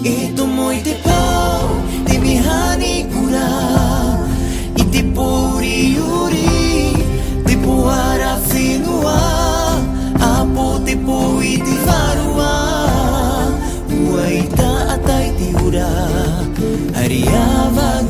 Ito mo'y tipo, di mihani kura. Iti po uri-uri, di po harafinua. Apo ti po iti farua. Uay ta atay ti ura, hariabag